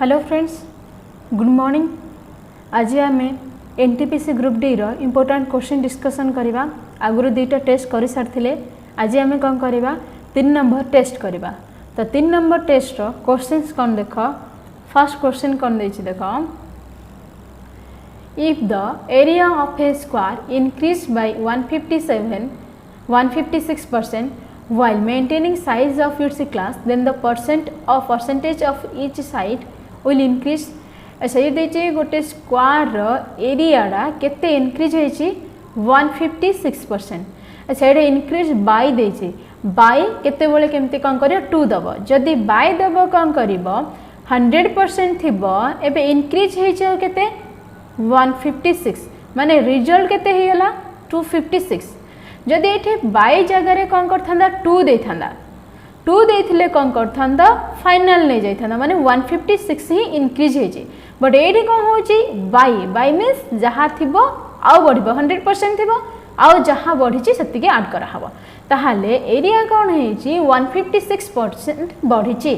Hello friends, good morning. आज आम NTPC group D रो important question discussion करवा। आगुरी दुईटा टेस्ट कर सारी। आज आम कौन करवा 3 नंबर टेस्ट करवा। तो 3 नंबर टेस्ट रो क्वेश्चंस कौन देख। फर्स्ट क्वेश्चन कौन देख। If the area of A square increase by 156% while maintaining size of its class, then the percentage of each side will increase. अच्छा ये देखिए गोटे स्क्वायर एरियाटा केते इनक्रीज होइछि 156%। अच्छा ये इनक्रीज बाय देछि बाय केते बोले केमती कौन करियो 2 दबो। जदि बाय दबो कौन करिवो 100% थिबो एबे इनक्रीज होइछि केते 156 माने रिजल्ट केते हेला 256। जदि ये बाई जगार कौन करता 2 देता 2 देथिले कौन करता फाइनल नहीं जाता माने 156 ही इनक्रीज होइछि। बट ये कौन होची बाई बाई मीन्स जहाँ थिबो आउ बढ़िबो 100% थिबो आउ जहाँ बढ़िछि सेतिके ऐड करा हबो। ताहाले एरिया कौन होइछि 156% बढ़िछि।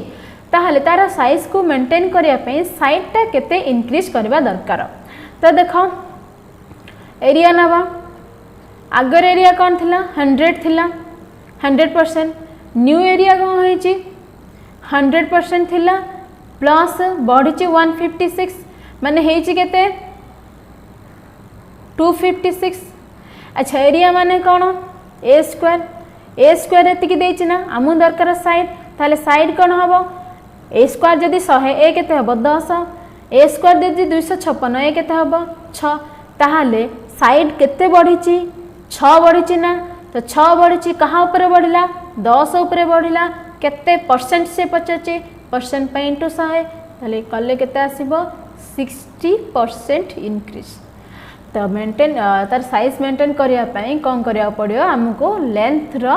ताहाले तारा साइज को मेंटेन करिया पे साइडटा केते इनक्रीज करबा दरकार। तो देखो एरिया नबा आगर एरिया कौन थिला 100 थिला 100%। न्यू एरिया कौन होइछि 100% थिला प्लस बढ़िछि 156 माने हेइछि केते 256। अच्छा एरिया माने कौन ए स्क्वायर एतिकी देछि ना आमु दरकार साइड। ताले साइड कौन हबो ए स्क्वायर जदि 100 ए केते हबो 10 ए स्क्वायर जदि 256 ए केते हबो 6। ताहाले साइड केते बढ़िछि 6 बढ़ी ना। तो 6 बढ़ी कहाँ ऊपर बढ़ला 10 ऊपर बढ़ला केते परसेंट से पचाचे परसेंट पे इंटू 100 ताले कले केते आसीबो 60% इंक्रीज। तो मेंटेन तार साइज मेंटेन करिया पई कोन करिया पड़ियो हमको लेंथ रो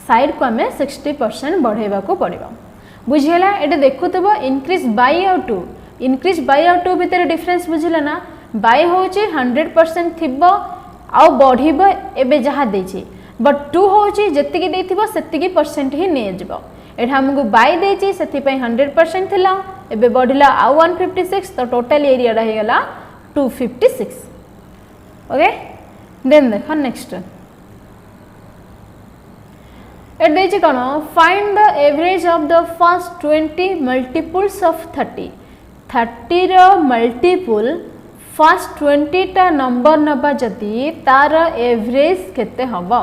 साइड को हमें 60% बढ़ेबा को पड़ियो। बुझियला एटे देखुतबो इंक्रीज बाय और 2 इंक्रीज बाय और 2 भीतर डिफरेंस बुझिला ना। बाय होची 100% थिबो आउ बढ़िबो एबे जहाँ देछि बट 2 होची जतिकी देथिबो सेतिकी परसेंट ही ने जबो। एठा हमको बाय देछि सेति पई 100% थिला एबे बढ़िला आउ 156 तो टोटल एरिया रही गला 256। ओके देन देखो नेक्स्ट एट देछि कोन find the average of the first 20 multiples of 30 रो मल्टीपल फर्स्ट 20 टा नंबर नबा जदि तार एवरेज केते हबो।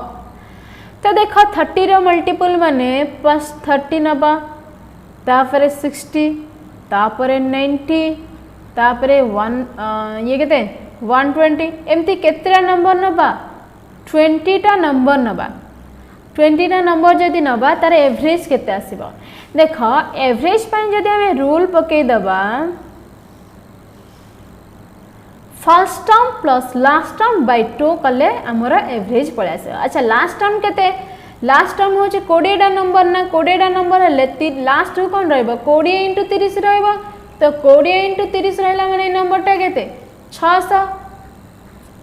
तो देखो 30 रो मल्टीपल माने फर्स्ट 30 नबा तापरे 60 तापरे 90 तापरे 1 ये केते 120 एमती केतेटा नंबर नबा 20 टा नंबर नबा 20 टा नंबर जदि नबा तार एवरेज केते आसीबो। देखो एवरेज पय जदि हमें रूल पके दबा first term plus last term by 2 कले हमर एवरेज पळे आसे। अच्छा लास्ट टर्म केते लास्ट टर्म होचे 20 टा नंबर ना 20 टा नंबर हले लास्ट कोन रहबो 20 * 30 रहबो। तो 20 * 30 रहला माने नंबर टा केते 600।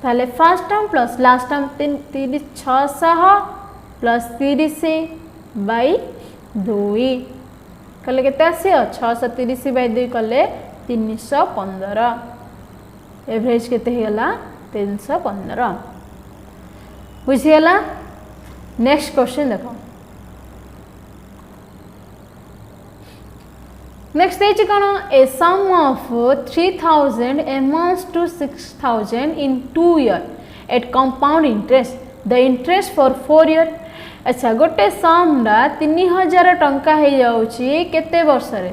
ताले first term plus last term 600 plus 30 by 2 कले केते आसियो 630 बाय 2 कले 315 एवरेज केते हेला 315। बुझियला नेक्स्ट क्वेश्चन देखो। नेक्स्ट देछि कोन a sum of 3000 amounts to 6000 in 2 year at compound interest the interest for 4 year। अच्छा गोटे सम डा 3000 टंका हे जाउची केते वर्ष रे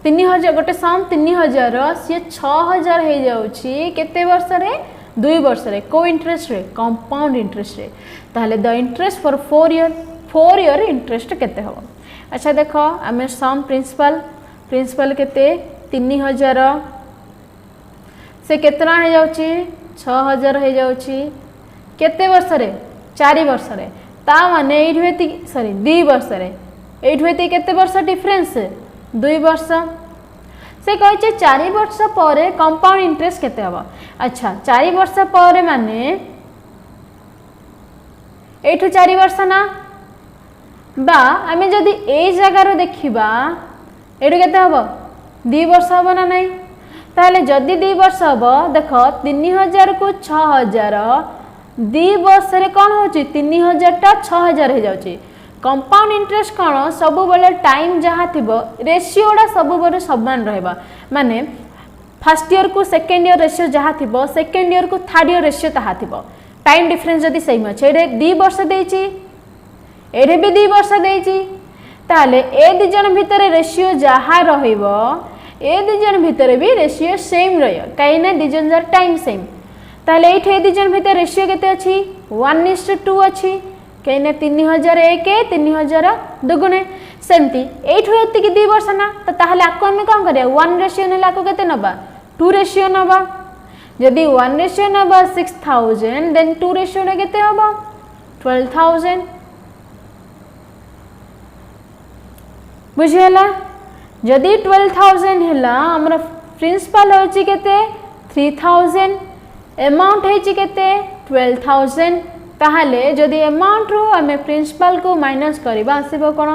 3000 गोटे सम 3000 सी 6000 हे जाउची केते वर्ष रे 2 वर्ष रे को इंटरेस्ट रे कंपाउंड इंटरेस्ट रे। ताले the interest for 4 year interest केते हो। अच्छा देखो आमे सम प्रिंसिपल केते 3000 से केतना हे जाउची 6000 हे जाउची केते वर्ष रे 4 वर्ष रे। ता माने एठवेती सॉरी 2 वर्ष रे एठवेती केते वर्ष डिफरेंस 2 वर्ष से कहे 4 वर्ष पर कंपाउंड इंटरेस्ट केते हबो। अच्छा 4 वर्ष पर माने एठू 4 वर्ष ना बा आमे जदि ए जगार देखिबा एठू केते हबो 2 वर्ष हम ना नहीं ताहले जदि 2 वर्ष हम देख 3000 को 6000 2 वर्ष रे कौन हो 3000 टा 6000 हो जाउची कंपाउंड इंटरेस्ट कौन सब बेले टाइम जहाँ थी रेशियोटा सब बेले समान रहा माने फर्स्ट ईयर को सेकेंड ईयर रेशियो जहाँ थी सेकेंड ईयर को थर्ड ईयर रेशियो ताहा थी टाइम डिफरेंस जदि सेम अच्छे ये 2 वर्ष देची ये भी 2 वर्ष देची ताले ए दि जन भितर रेशियो जहाँ रहिबो ए दि जन भितर भी रेशियो सेम रहियो कहीं ना दि जन टाइम सेम ताले एठे दि जन भितर रेशियो केते अछि 1:2 अछि कहीं ना 3001 3000 दुगुणे सेमती एठो एतिकी 2 वर्ष ना तो ताहले आको हम कोन करिया 1 रेशियो नेला को केते नबा 2 रेशियो नबा जदि 1 रेशियो नबा 6000 देन 2 रेशियो रे केते होबो 12000 बुझियला जदि 12000 हैला हमर प्रिंसिपल होची केते 3000 अमाउंट हेची केते 12000 ताहले जदि अमाउंट रो हमें प्रिंसिपल को माइनस करबा आसीबो कोन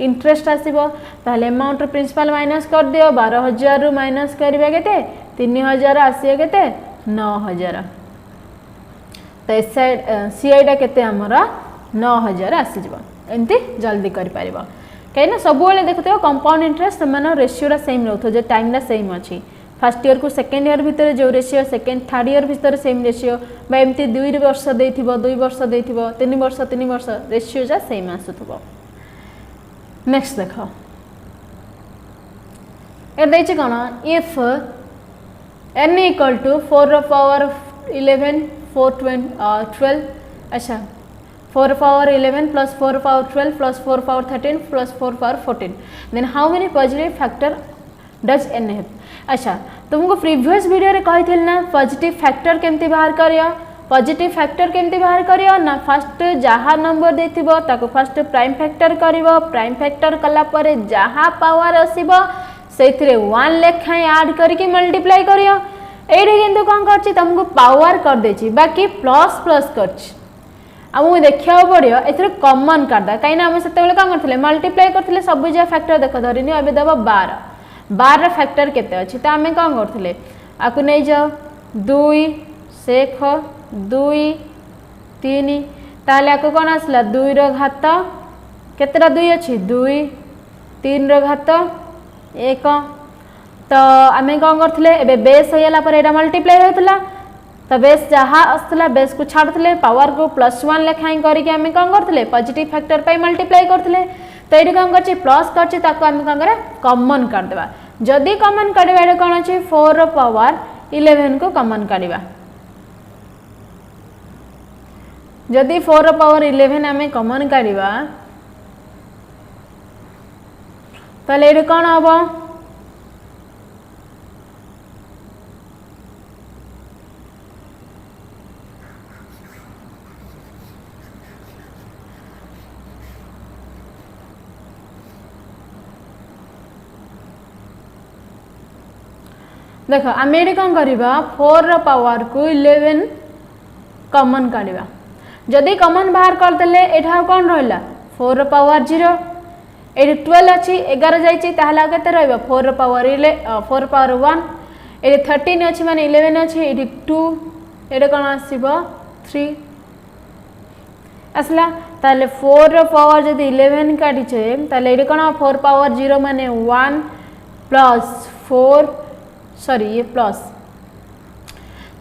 इंटरेस्ट आसीबो ताहले अमाउंट रो प्रिंसिपल माइनस कर दियो 12000 रो माइनस करबा केते 3000 आसीयो केते 9000 तो सीआईडा केते हमरा 9000 आसी जबो एंती जल्दी कर पारिबो कहीं सब बेले देखते कंपाउंड इंटरेस्ट से रेशियोटा सेम रोथ जो टाइमटा सेम अच्छी फर्स्ट ईयर को सेकेंड ईयर भितर जो रेशियो सेकेंड थर्ड ईयर भितर सेम रेशियो एमती 2 वर्ष दे 2 वर्ष दे 3 वर्ष रेशियो जा सेम आसुथबो नेक्स्ट देख ए देछि कोन इफ n इक्वल टू 4 रो पावर 11 12 अच्छा 4 power 11 plus 4 power 12 plus 4 power 13 plus 4 power 14 then how many positive factor does n have अच्छा तुमको प्रीवियस वीडियो रे कहि थिल ना पॉजिटिव फैक्टर केमती बाहर करियो पॉजिटिव फैक्टर केमती बाहर करियो ना फर्स्ट जहाँ नंबर देथिबो ताको फर्स्ट प्राइम फैक्टर करिवो प्राइम फैक्टर कला परे जहाँ पावर आसीबो सेथिरे 1 लेखाय ऐड करके मल्टीप्लाई करियो एठी किंतु कोन करछि तुमको पावर कर देछि बाकी प्लस प्लस करछि आमको देखा पड़ो ए कमन करदा कहीं आम से कौन करते मल्टीप्लाई करते सब जगह फैक्टर देख धरनी ए देव 12 फैक्टर केते अच्छी तो आम कौन करते आपको नहीं जाओ 2 शेख 2 3 ताले आपको कौन आसला 2 रो घात केतेटा 2 अच्छी 2 3 रो घात 1 तो आम कौन करते बेस होगा मल्टीप्लाई होता तो बेस जहाँ आसला बेस को छाड़ते पावर को +1 लेखाएं करके आम कौन करते पॉजिटिव फैक्टर पे मल्टीप्लाई करते तो ये कौन कर प्लस कर कौन कर कॉमन करदे जदि कॉमन करवा कौन अच्छे 4 पावर 11 को कॉमन करवा जदि 4 पावर 11 आम कॉमन करवा ताले ये कौन हम देख आम ये कौन करवा 4 पावर को 11 कॉमन करवा जदि कॉमन बाहर करदे एठा कौन रहा 4 पावर 0 ये 12 अच्छी 11 जाइए के 4 पावर 4 पावर 1 ये 13 अच्छी माने 11 अच्छी ये 2 ये कौन आसब 3 आसला ताले 4 पावर जदि 11 काटिचे ताले ये कौन 4 पावर 0 माने 1 प्लस 4 सॉरी ये प्लस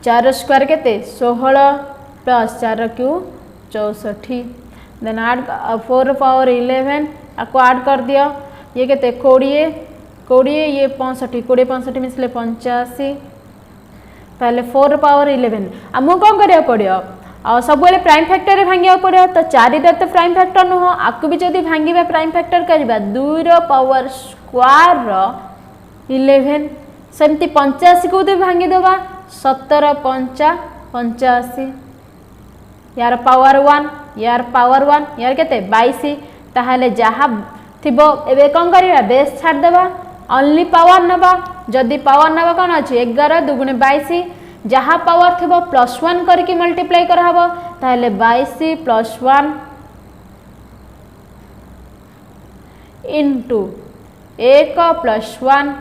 4 स्क्वायर केते 16 plus 4 cube 64 then add 4 power 11 आपको ऐड कर दिया ये केते 20 ये 65 20 65 मिसले 85 ताले 4 पावर 11 आमको कौन करिया पड़ियो आ सब बेले प्राइम फैक्टर रे भांगिया पड़ियो तो 4 तो प्राइम फैक्टर नुह आकु भी जदि भांगिबा प्राइम फैक्टर करबा 2 रो पावर स्क्वायर रो 11 सेमती 85 को भांगी दबा 17 5 85 यार पावर 1 यार पावर 1 यार केते 22 ताहले जहाँ थिबो एबे कौन करिया बेस छाड़ देबा ओनली पावर नबा जदि पावर नबा कौन अच्छी 11 2 22 जहाँ पावर थिबो +1 करके मल्टीप्लाई कराबो ताहले 22 +1 इंटू 1 + 1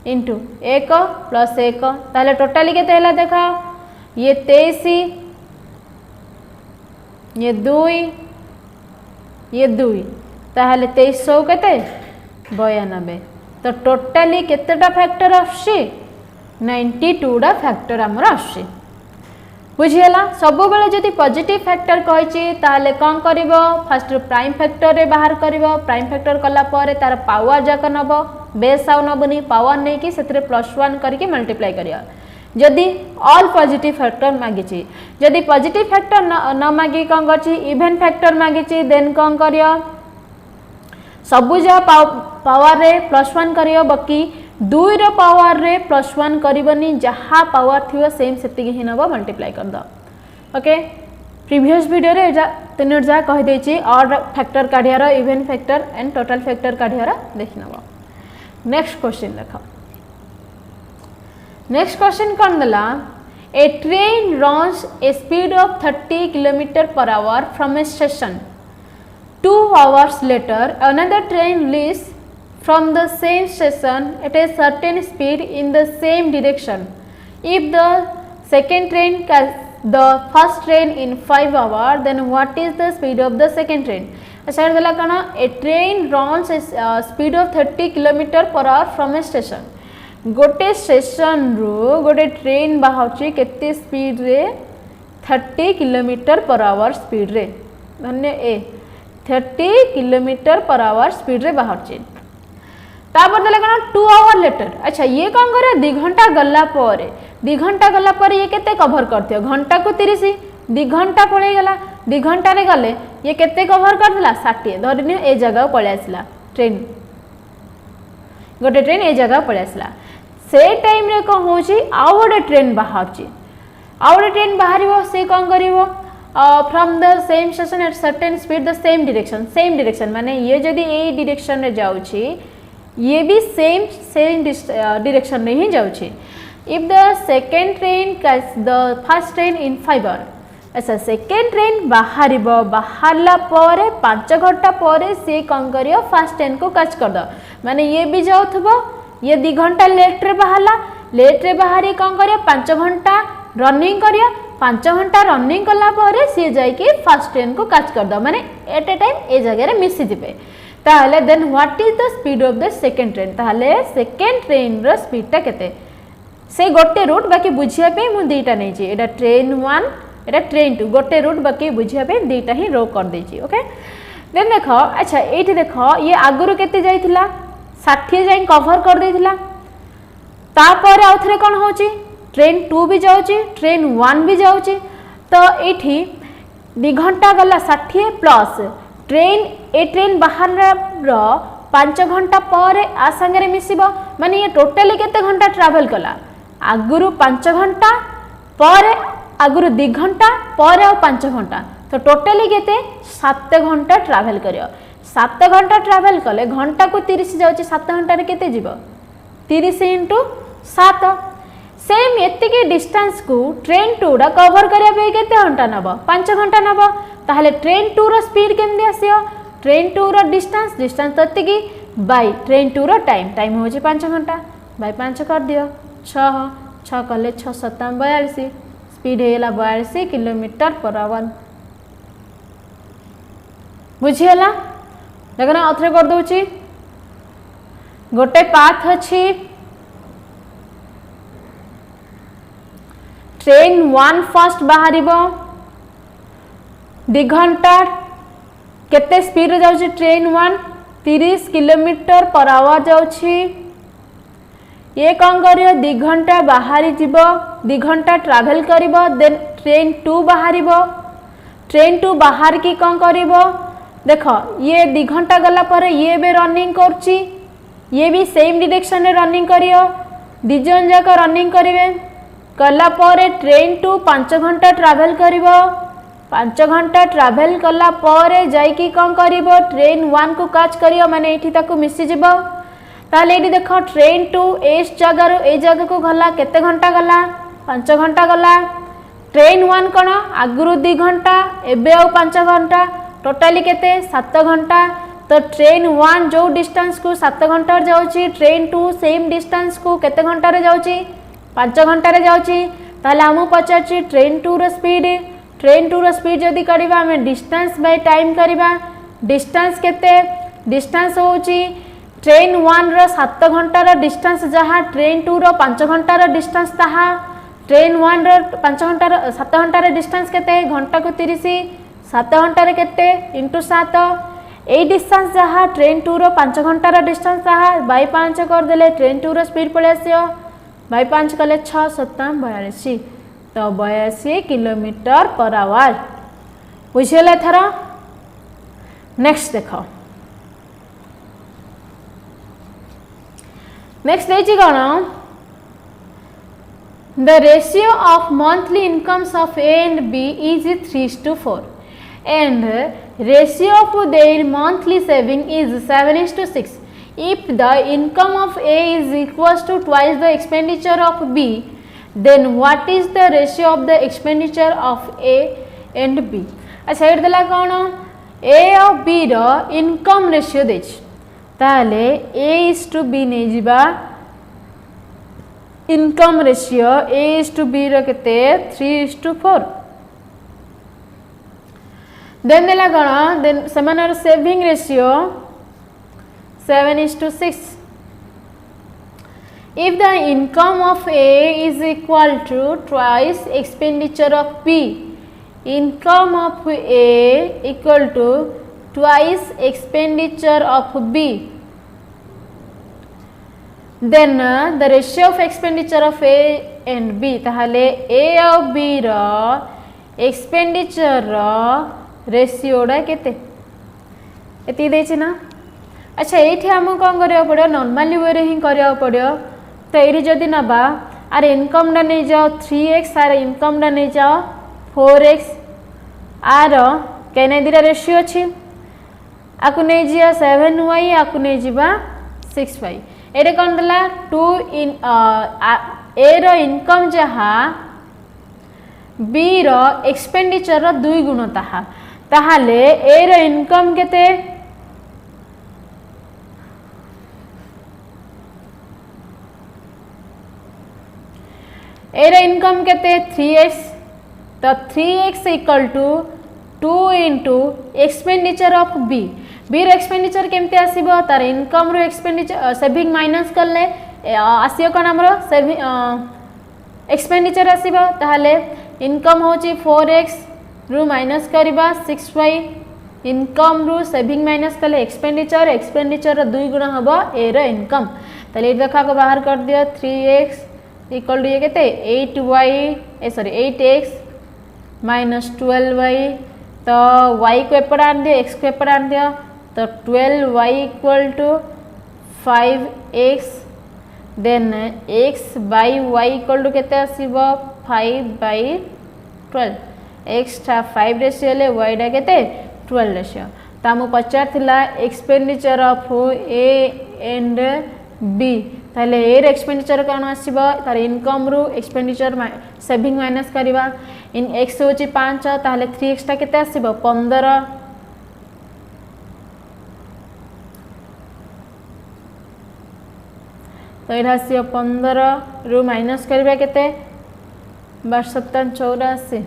इंटू 1 प्लस 1 ताहले टोटाली केते हैला देखा ये 23 ये 2 ये 2 ताहले 2300 केते 92 तो टोटाली केतेटा फैक्टर आछी 92 डा फैक्टर हमर आछी बुझीला सब बेले जदि पॉजिटिव फैक्टर कहिछि ताहले कोन करिवो फर्स्ट प्राइम फैक्टर रे बाहर करिवो प्राइम फैक्टर कला परे तार पावर जाक नबो बेस आउ नबनी पावर नै कि सेतरे +1 करके मल्टीप्लाई करिया जदि ऑल पॉजिटिव फैक्टर मागिछि जदि पॉजिटिव फैक्टर न मागी कोन करछि इवन फैक्टर मागिछि देन कोन करिया सबु जा पावर रे +1 करियो बाकी 2 रो पावर रे +1 करबनी जहा पावर थिवो सेम सेतिकी ही नबो मल्टीप्लाई कर दो ओके प्रीवियस वीडियो रे तीन जा कहि देछि ऑड फैक्टर काढियार even factor and total factor काढियार देखि नबो नेक्स्ट क्वेश्चन देखो नेक्स्ट क्वेश्चन कोन दला a train runs a speed of 30 km/h from a station 2 hours later another train leaves from the same station at a certain speed in the same direction. If the second train catches the first train in 5 hours, then what is the speed of the second train? अच्छा दला कना a train runs a speed of 30 km/h from a station. गोटे station रो गोटे train बाहउची केते speed रे 30 km/h speed रे धन्य ए 30 km/h speed रे बाहउची तापर देले कना 2 आवर लेटर अच्छा ये कौन करे 2 घंटा गला पर 2 घंटा गला पर ये केते कवर करथियो घंटा को 30 2 घंटा पळे गला 2 घंटा रे गले ये केते कवर करथला 60 धरिनि ए जगह पळे आसला ट्रेन गोटे ट्रेन ए जगह पळे आसला से टाइम रे को होची आ गोटे ट्रेन बाहरची आ गोटे ट्रेन बाहरिवो से कौन करिवो from the same station at certain speed the same direction माने ये जदी ए डायरेक्शन रे जाउची ये भी सेम डायरेक्शन में ही जाउछे if the second train catch the first train in 5 hours अच्छा सेकेंड ट्रेन बाहरिबो बाहरला परे 5 घंटा परे से कोन करियो फर्स्ट ट्रेन को कैच कर दो माने ये भी जाउथबो ये 2 घंटा लेट रे बाहरी कोन करियो 5 घंटा रनिंग करियो 5 घंटा रनिंग कला परे से जाई के फर्स्ट ट्रेन को कैच कर दो माने एट ए टाइम ए जगह रे मिसी दिबे ताहले then what is the speed of the second train ताहले सेकेंड ट्रेन रो स्पीड ता केते से गोटे रूट बाकी बुझिया पे मु दीटा नै छी एटा ट्रेन 1 एटा ट्रेन 2 गोटे रूट बाकी बुझिया पे दीटा ही रो कर दे छी ओके देन देखो अच्छा एठी देखो ये आगुरु केते जाइथिला 60 जाई कवर कर देथिला तापर आउथरे कोन होची ट्रेन 2 भी जाउची ट्रेन 1 भी जाउची तो एठी 2 घंटा गला 60 प्लस ट्रेन बाहर 5 घंटा पर आ संगे मिसिबो माने ये टोटली केते घंटा ट्रैवल कला आगुरु 5 घंटा पर आगुरु 2 घंटा पर आ 5 घंटा तो टोटली केते 7 घंटा ट्रैवल करियो 7 घंटा ट्रैवल कले घंटा को 30 जाउची 7 घंटा रे केते जीवो 30 * 7 सेम एतिके डिस्टेंस को ट्रेन 2 रा कवर करिया पे केते घंटा नबो 5 घंटा नबो ताहले ट्रेन 2 रो स्पीड केमदि आसियो ट्रेन 2 रो डिस्टेंस ततिकी बाय ट्रेन 2 रो टाइम होची 5 घंटा बाय 5 कर दियो 6 कले 6 7 42 स्पीड हेला 42 km/h बुझियला देखना अथरे कर दोची गोटे पाथ अछि ट्रेन 1 फर्स्ट बाहरिबो 2 घंटा केते स्पीड रे जाउची ट्रेन 1 30 km/h जाउची ये कौन करियो 2 घंटा बाहरी जीवो 2 घंटा ट्रैवल करिवो देन ट्रेन 2 बाहरिबो ट्रेन 2 बाहर की कौन करिवो देखो ये 2 घंटा गला पर ये बे रनिंग करची ये भी सेम डायरेक्शन रे रनिंग करियो 2 जन जाक रनिंग करिवे कला पर ट्रेन 2 5 घंटा ट्रैवल करिवो 5 घंटा ट्रैवल कला पर जाई की कौन करिवो ट्रेन 1 को कैच करियो माने एठी ताको मिसी जिवो ताले एठी देखो ट्रेन 2 एस जगह ए जगह को गला केते घंटा गला 5 घंटा गला ट्रेन 1 कोन आगुरु 2 घंटा एबे आ 5 घंटा टोटली केते 7 घंटा तो ट्रेन 1 जो डिस्टेंस को 7 घंटा जाउची ट्रेन 2 सेम डिस्टेंस को केते घंटा रे जाउची 5 घंटा रे जाउची ताले हमु पचारची ट्रेन 2 रो स्पीड जदी करिबा हमें डिस्टेंस बाय टाइम करिबा डिस्टेंस केते डिस्टेंस होची ट्रेन 1 रो 7 घंटा रो डिस्टेंस जहा ट्रेन 2 रो 5 घंटा रो डिस्टेंस ताहा ट्रेन 1 रो 5 घंटा रो 7 घंटा रो डिस्टेंस केते घंटा को 30 7 घंटा रे केते इंटू 7 ए डिस्टेंस जहा ट्रेन 2 रो 5 घंटा रो डिस्टेंस ताहा बाय 5 कर देले ट्रेन 2 रो स्पीड पळे आसियो बाय 5 कले 6 7 42 तो 82 किलोमीटर पर आवर बुझिले थरा नेक्स्ट देखो नेक्स्ट देछि कोन the ratio of monthly incomes of A and B is 3:4 and ratio of their monthly saving is 7:6 if the income of A is equals to twice the expenditure of B then what is the ratio of the expenditure of A and B अच्छा एड देला कोन A और B रो income ratio देछ ताले A is to B नै जिबा income ratio A is to B रो केते 3:4 देन देला कोन देन समानर saving ratio 7:6 if the income of A is equal to twice expenditure of B income of A equal to twice expenditure of B then the ratio of expenditure of A and B ताहले A और B रो expenditure row ratio डा केते एति देछि ना अच्छा एठी हम कोन करिया पड़ो नॉर्मली वे रे ही करिया पड़ो तो एरी जदी नबा आर इनकम डा नै जाओ 3x आर इनकम डा नै जाओ 4x आर केने दिरा रेशियो अछि आकु नै जिया 7y आकु नै जिबा 6y एरे कोन दला 2 इन ए रो इनकम जहा B रो एक्सपेंडिचर रो 2 गुण ताहा ताहाले ए रो इनकम केते ए रो इनकम केते 3x तो 3x equal to 2 into expenditure of B B रो एक्सपेंडिचर केमते आसीबो तार इनकम रो एक्सपेंडिचर सेविंग माइनस करले आसीयो कोन हमरो सेविंग एक्सपेंडिचर आसीबो ताहाले इनकम होची 4x रु माइनस करिबा 6y इनकम रु सेविंग माइनस कले एक्सपेंडिचर रो 2 गुण हबो ए रो इनकम तले देखा को बाहर कर दियो 3x इक्वल टू ये केते 8x माइनस 12y तो y को एपड़ आन दियो x को एपड़ आन दियो तो 12y equal to 5x then x by y equal to केते आसीबो 5/12 x था 5 रेशियो ले y डा केते 12 रेशियो तामु पचार थिला expenditure of A and B ताले ए रे एक्सपेंडिचर कोन आसीबो तार इनकम रु एक्सपेंडिचर सेविंग माइनस करिबा इन x होची 5 ताले 3x टा केते आसीबो 15 तो एटा आसीबो 15 रु माइनस करिबा केते 12/7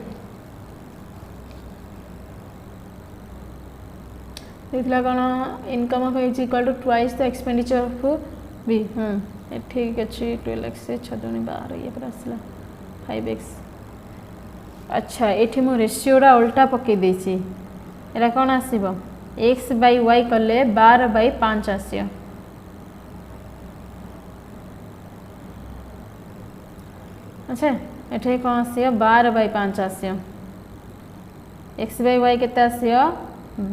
देखला कोन income of is equal to twice the expenditure of B ठीक अच्छे 12x से 6 दूनी 12 ये पर आसला 5x अच्छा एठी मो रेशियो रा उल्टा पके देछि era cone आसीबो x by y कले 12/5 आसियो अच्छा एठी कोन आसियो 12/5 आसियो x बाय y केते आसियो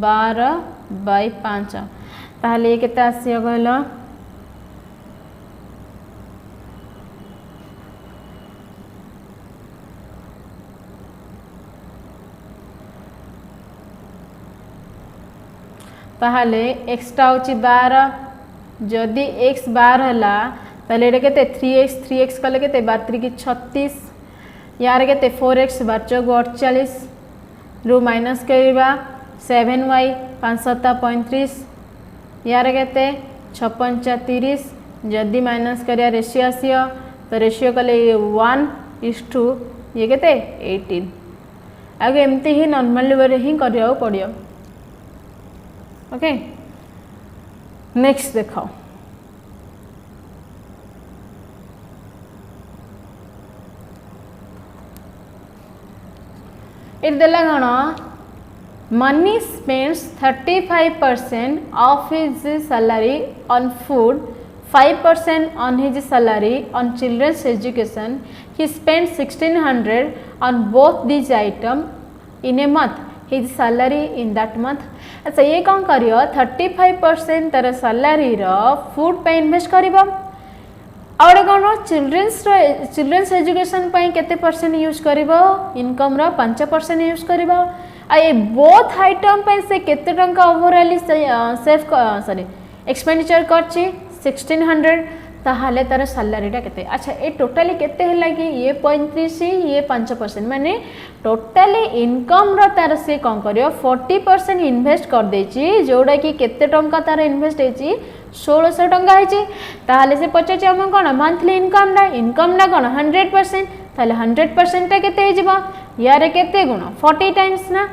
12/5 ताहले केते आसियो कहलो ताहले x टा होची 12 जदि x 12 हला ताले एटा केते 3x कले केते 12 की 36 यार केते 4x 12 को 48 रु माइनस करिबा 7y 5 7 35 यार केते 6 पंचा 30 जदि माइनस करिया रेशियो आसियो तो रेशियो कले 1:, ये केते 18 आगे एमती ही नॉर्मल वे ही करिया पड़ियो। ओके नेक्स्ट देखो इट देला कौन money spends 35% of his salary on food, 5% on his salary on children's education. He spent 1600 on both these items in a month. His salary in that month. अच्छा ये कौन करियो 35% तार सैलरी रो food पे invest करिबो और कौन चिल्ड्रेन्स एजुकेशन पे केते परसेंट यूज करिबो इनकम रो 5% यूज करिबो आ ये बोथ आइटम पे से केते टंका ओवरऑल सेव सॉरी एक्सपेंडिचर करछि 1600 ताहाले तार सैलरीटा केते। अच्छा ये टोटली केते है लगी ये 35 ये 5% माने टोटली इनकम रो तार से कौन करियो 40% इन्वेस्ट कर देछि जोडा कि केते टंका तार इन्वेस्ट हेछि 1600 टंका हेछि ताहाले से पचाछि हम कोन मंथली इनकम ना कोन 100% ताहाले 100% टा केते हे जिवो यार केते गुण 40 टाइम्स ना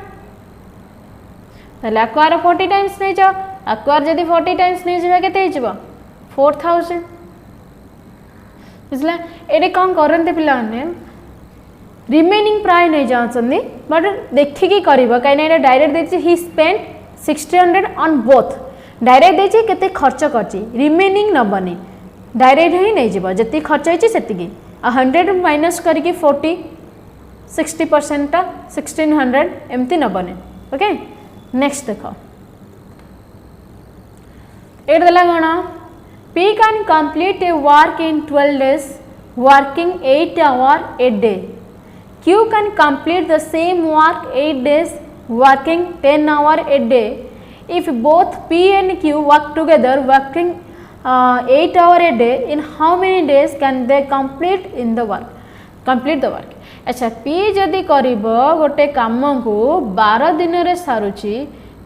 ताहाले एक्वायर 40 टाइम्स नै जाओ एक्वायर जदी 40 टाइम्स नै जिवो केते हे जिवो 4000 बुझला एडे कौन करते पे रिमेनिंग प्राय नहीं जाऊँगी बट देखिकी कर कहीं डायरेक्ट देती ही स्पेंड 1600 ऑन बोथ डायरेक्ट देती केते खर्च करची रिमेनिंग नबनी डायरेक्ट ही नहीं जीव जी खर्च होती से 100 माइनस करके 40 60% टा 1600 एमती नबने। ओके नेक्स्ट देख ये देला कौन P can complete a work in 12 days working 8 hours a day. Q can complete the same work 8 days working 10 hours a day. If both P and Q work together working 8 hours a day, in how many days can they complete the work? अच्छा P जदि करिबो गोटे काम को 12 दिन रे सारुची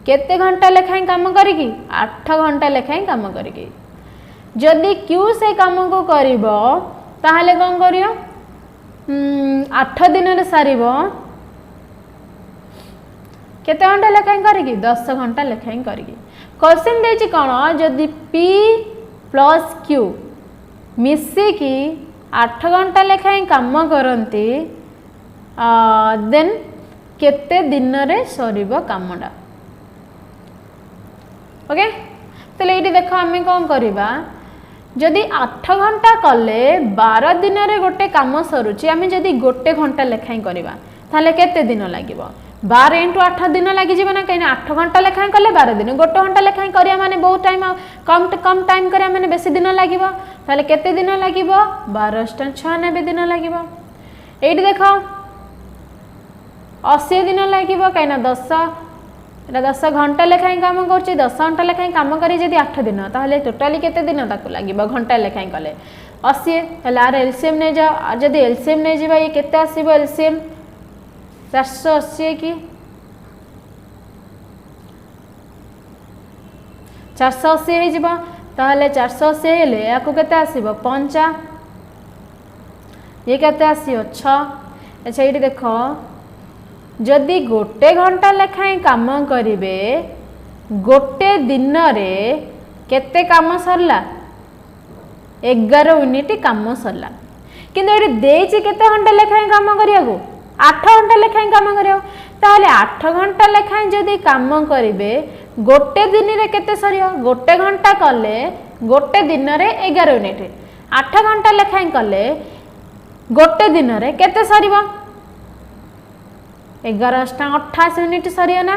केते घंटा लेखाएं काम करिकी 8 घंटा लेखाएं काम करिकी जदि Q से काम को करिबो ताहले कौन करियो 8 दिन रे सारिबो केते घंटा लेखाएं करिकी 10 घंटा लेखाएं करिकी। क्वेश्चन देछि कोन जदि P प्लस Q मिसी की 8 घंटा लेखाएं काम करंती देन केते दिन रे सरिबो कामडा। ओके तो ये देख आम कौन करवा जदि 8 घंटा कले 12 दिन रे गोटे काम सरुची आम जदि गोटे घंटा लेखाएं करवा ताहले केते दिन लगे 12 × 8 दिन लगी ना कहीं 8 घंटा लेखाएं कले 12 दिन गोटे घंटा लेखाएं करिया माने बहुत टाइम कम टाइम करिया माने बेसी दिन लगे ताहले केते दिन लगे 12×6 दिन लगे। ये देख 80 दिन लगे कहीं 10 घंटा लेखाएं काम कर 10 घंटा लेखाएं काम करी जदि 8 दिन ताहले टोटाली केते दिन ताको लागिबो घंटा लेखाएं कले 80 ताहले आर एलसीएम नै जाओ आ जदि एलसीएम नै जिबा ये केते आसीबो एलसीएम 480 की 480 हे जिबा ताहले 480 हेले याको केते आसीबो 5 ये केते आसीबो 6। अच्छा ये देखो जदि गोटे घंटा लेखाएं काम करिवे गोटे दिन रे केते काम सरला 11 मिनिट काम सरला किंतु ये देछि केते घंटा लेखाएं काम करिया को 8 घंटा लेखाएं काम करिया ताहले 8 घंटा लेखाएं जदि काम करिवे गोटे दिन रे केते सरियो गोटे घंटा कले गोटे दिन रे 11 मिनिट 8 घंटा लेखाएं कले गोटे दिन रे केते सरिबो 11×88 मिनिट सरियो ना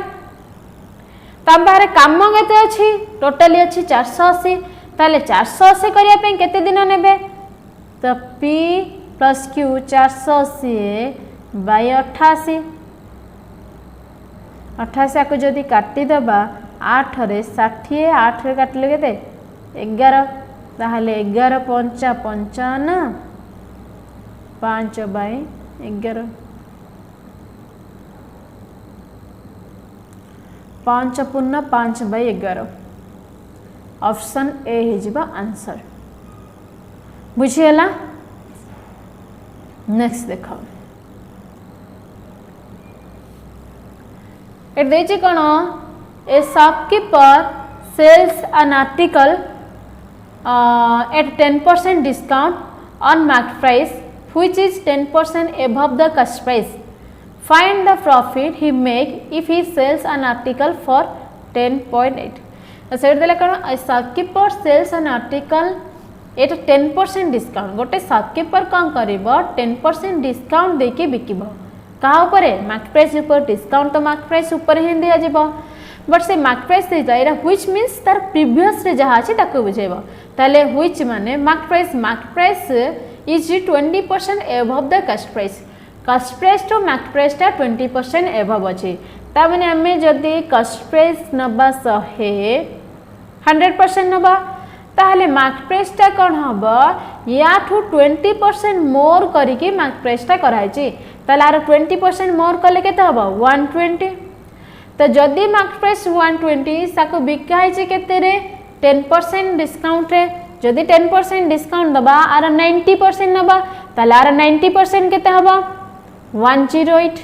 तम बाहर काम केते अछि टोटली अछि 480 ताले 480 करिया पे केते दिन नेबे तो P प्लस Q 480 बाय 88 88 को जदि काटी दबा 8 रे 60 8 रे काटले केते 11 ताहले 11×5 55 5/11 5×5 5/11 ऑप्शन ए हो आंसर बुझीगला। नेक्स्ट देख ये कौन a shopkeeper sells an article at 10% discount on market price which is 10% above the cost price. Find the profit he make if he sells an article for 10.8. Set देले कौन shopkeeper sells an article at 10% discount गोटे shopkeeper कौन करिवो 10% discount देके बिकिबो कहा ऊपर market price ऊपर डिस्काउंट तो मार्केट प्राइस ऊपर ही दिया जिवो बट से मार्केट प्राइस दे जाइरा व्हिच मींस तार प्रीवियस रे जहा अछि ताको बुझेबो ताले व्हिच माने market price is 20% above the cost price तो मार्केट प्राइस टा 20% अबव अछि ता माने हमें जदी कॉस्ट प्राइस नबा 100% नबा ताहले मार्केट प्राइस टा कोन हबो या ठू 20% मोर करिकि मार्केट प्राइस टा कराइछि ताले आरो 20% मोर कले केते हबो 120 तो जदि मार्केट प्राइस 120 साको बिका है केते रे 10% डिस्काउंट रे जदि 10% डिस्काउंट दबा आर 90% नबा ताले आर 90% केते हबो 108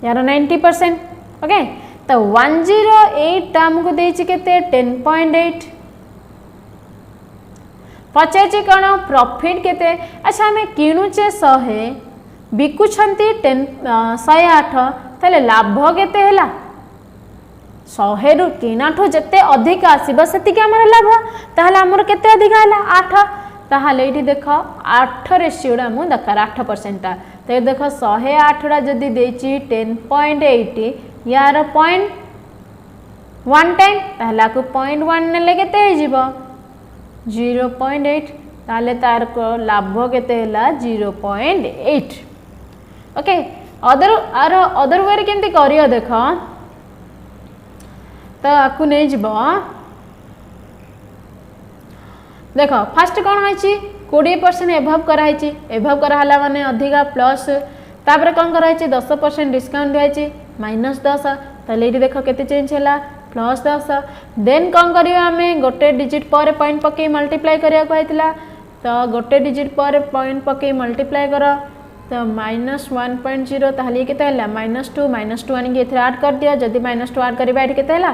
यार 90% ओके तो 108 टा हमको देछि केते 10.8 पचाछि कोन प्रॉफिट केते अच्छा हमें किनुचे 100 बिकुछंती 108 ताले लाभ केते हैला 100 रु किनाठो जते अधिक आसीबो सेतिके हमर लाभ ताहले हमर केते अधिक हैला 8 ताहले इठी देखो 8 रेशियोडा मु दरकार 8% ता तो देखो 108 रा जदी देछि 10.8 यार 0.1 टाइम ताहला को 0.1 नेले केते हे जिवो 0.8 ताहले तार को लाभ केते हैला 0.8 ओके अदर वे केमती करियो देख तो आपको नहीं जीव देख फास्ट कौन है 20% एभव कराई एभव कराला माने अधिका प्लस तापर कौन कराई 10% डिस्काउंट दिखाई -10 ताले ये देख केते चेंज हैला +10 देन कौन करियो हमें गोटे डिजिट पर पॉइंट पके मल्टीप्लाई करिया कहैतिला तो गोटे डिजिट पर पॉइंट पके मल्टीप्लाई कर तो -1.0 ताहले केते हैला -2 आनी के एथरे ऐड कर दिया जदी -2 ऐड करबा एठी केते हैला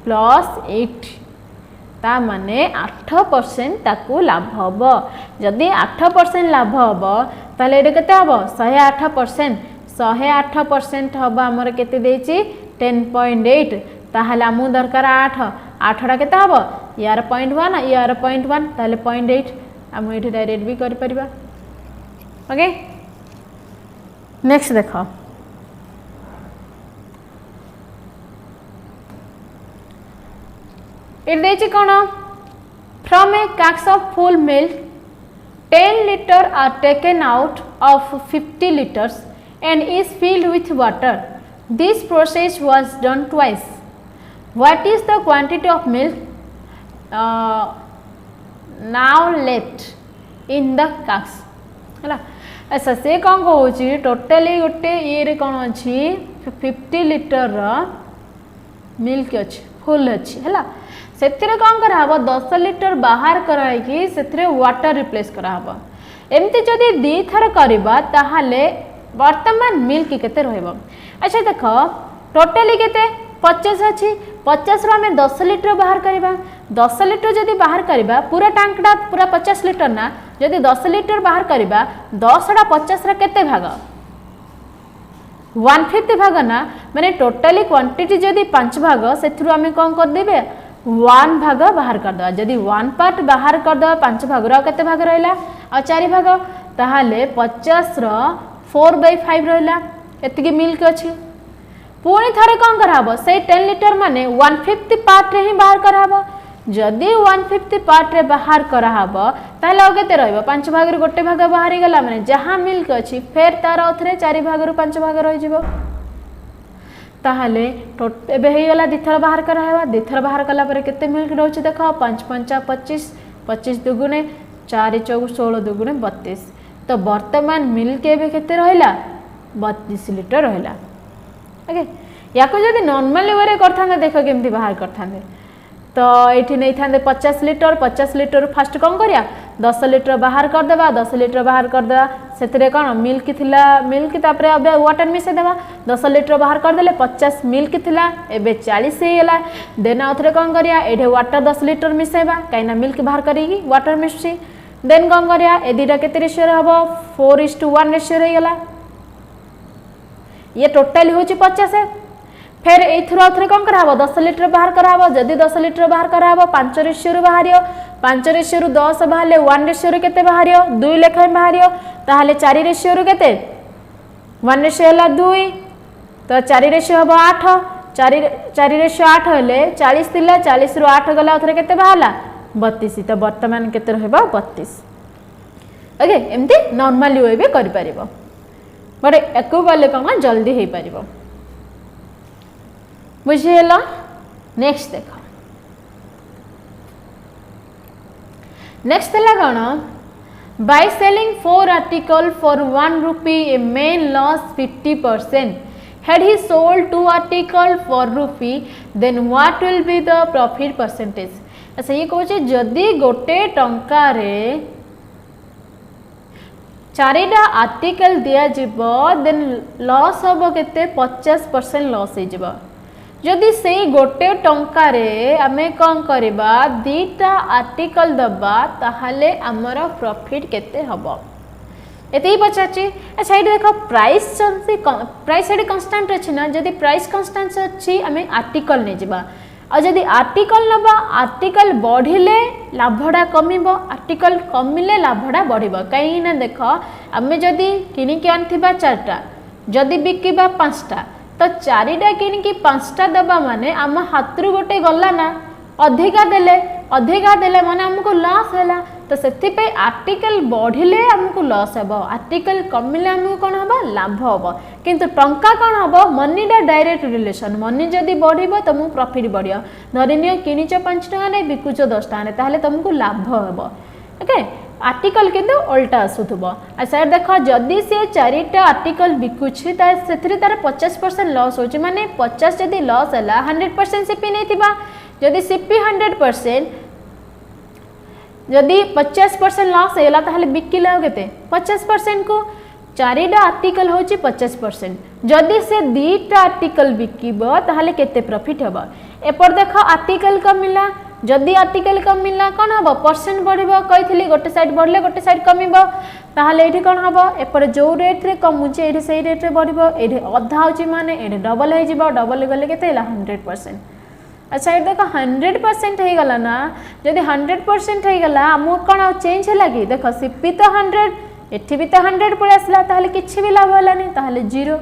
+8 ता माने 8% ताकू लाभ हबो जदी 8% लाभ हबो ताले एठी केते हबो 108% हबो हमर केते देछि 10.8 ताहले हमु दरकार 8 टा केते हबो यार 0.1 यार 0.1 ताहले 0.8 हम एठी डायरेक्ट भी कर परिबा ओके नेक्स्ट देखो इट देछि कोन from a cask of full milk 10 litre are taken out of 50 litres and is filled with water. This process was done twice. What is the quantity of milk now left in the casks? हैला ऐसा से कौन कहूँ totally गोटे ये कौन अच्छी 50 litre milk अच्छी फुल अच्छी है से कौन कराब 10 लीटर बाहर कराई से वाटर रिप्लेस कराब एमती जदि दी थर करवा ताहले वर्तमान मिल्क केते रहइबो अच्छा देख टोटाली केते 50 अच्छी 50 रो हमें 10 लीटर बाहर करबा 10 लीटर जदि बाहर करबा पूरा टैंकटा पूरा 50 लीटर ना जदि 10 लीटर बाहर करबा 10 टा 50 रा केते भाग 1/5 भाग ना माने टोटाली क्वांटिटी जदि 5 भाग सेथरु हमें कोन कर देबे 1 भाग बाहर कर दवा जदि 1 पार्ट बाहर कर दवा 5 भाग रो केते भाग रहला आ 4 भाग ताहाले 50 रो 4/5 रहा एति मिल्क अच्छी पुणी थे कौन कराब से 10 लीटर माने 1/5 पार्ट रे ही बाहर कराब जदि 1/5 पार्ट रे बाहर कराब ताहले आ केते रहइबो 5 भाग रे गोटे भाग बाहर गला माने जहां मिल्क अच्छी फेर तार अथरे 4 भाग रो 5 भाग रहि जिवो ताहले एबे हे गला दिथर बाहर कराबा दिथर बाहर कला पर केते मिल्क रहउछि देखो 5 5 25 25 दुगुने 4 4 16 दुगुने 32 तो वर्तमान मिल्क एबे केते रहला 32 लीटर रहला ओके या जदि नॉर्मल वे करते देख केमती बाहर करते तो ये नहीं था 50 लिटर 50 लिटर फास्ट कौन करिया 10 लिटर बाहर करदेवा 10 लिटर बाहर करदेवा से कौन मिल्क थिला मिल्क तापर अब वाटर मिसेदेवा 10 लिटर बाहर करदेले 50 मिल्क थिला एबे 40 होगा देन आउ थे कौन करिया ये वाटर 10 लिटर मिसेबा कहीं मिल्क बाहर करी वाटर मिसुची देन कौन करिया ए दुटा केते रेशियो हम 4:1 रेशियो होगा ये टोटाल हूँ 50 फिर ये कौन कराब 10 लिटर बाहर कराब जदि 10 लिटर बाहर कराब 5 रेशियो बाहर 5 रेशियो 10 बाहर 1 रेशियो के बाहर 2 लेखाएं बाहर ताहले 4 रेशियो के 1 रेशियो है 2 तो 4 रेशियो हम 8 4 रेशियो 8 हेले 40 थी 40 रु 8 गला के बाहर 32 तो बर्तमान के 32 ओके एमती नॉर्मल वे भी कर बट एको गले कौन जल्दी हो पार बुझीगल नेक्स्ट देख नेक्स्ट है कौन by selling 4 article for 1 rupee a man loss 50%. Had he sold 2 article for rupee then what will be the profit percentage? अच्छा ये कहे जदि गोटे टंकारे 4टा आर्टिकल दिया जिवो देन लॉस हम केते 50% लॉस हो जिवो जदि से गोटे टंकारे आमे कौन करबा 2टा आर्टिकल दबा ताहले हमर प्रॉफिट केते हबो एते ही पचाची अच्छा ये देख प्राइस प्राइस ये कन्स्टांट अच्छी ना जदि प्राइस कन्स्टांट अच्छी आम आर्टिकल नहीं जावा और जदि आर्टिकल नबा आर्टिकल बढ़िले लाभटा कमिबो आर्टिकल कमिले लाभटा बढ़िबो कहीं ना देख आम जदि किनिकी आनथिबा 4टा जदि बिकिबा 5टा तो 4टा किनिकी 5टा दबा माने आम हाथरू गोटे गला ना अधिका देले माने हमको लॉस हैला तो से आर्टिकल बढ़िले आमको लॉस हे आर्टिकल कमिले आमको कौन हम लाभ हम किंतु टंका कौन हम मनीटा डायरेक्ट रिलेशन मनी जदि बढ़ तुमको प्रॉफिट बढ़ धरनी किच 5 टका नहीं बिकुच 10 टका ताहले तुमको लाभ हम ओके आर्टिकल किंतु उल्टा आसुथब अच्छा देख जदि सी 4टा आर्टिकल बिकुची तार 50% लॉस हो माने 50 जदि लॉस है 100% सीपी नहीं जदि सीपी 100% जदि 50% लॉस है ताहले बिकिले केते 50% को 4टा आर्टिकल होची 50% जदि से 2टा आर्टिकल बिकिबो ताहले केते प्रॉफिट हबो एपर देखो आर्टिकल कमिला जदि आर्टिकल कमिला कौन हम परसेंट बढ़िबो कहिथली गोटे साइड बढ़ले गोटे साइड कमिबो ताहले एठी कौन हबो एपर जो रेट रे कमुची एठी सही रेट रे बढ़िबो एठी अधा होची माने एठी डबल हे जिवो डबल गले केते 100%. अच्छा ये देख 100% हो गला ना जदि 100% हो गला आम कौन चेंज है कि देख सीपी तो 100 एठी भी तो 100 पड़े आसला ताहले किछि भी लाभ होला नहीं ताहले 0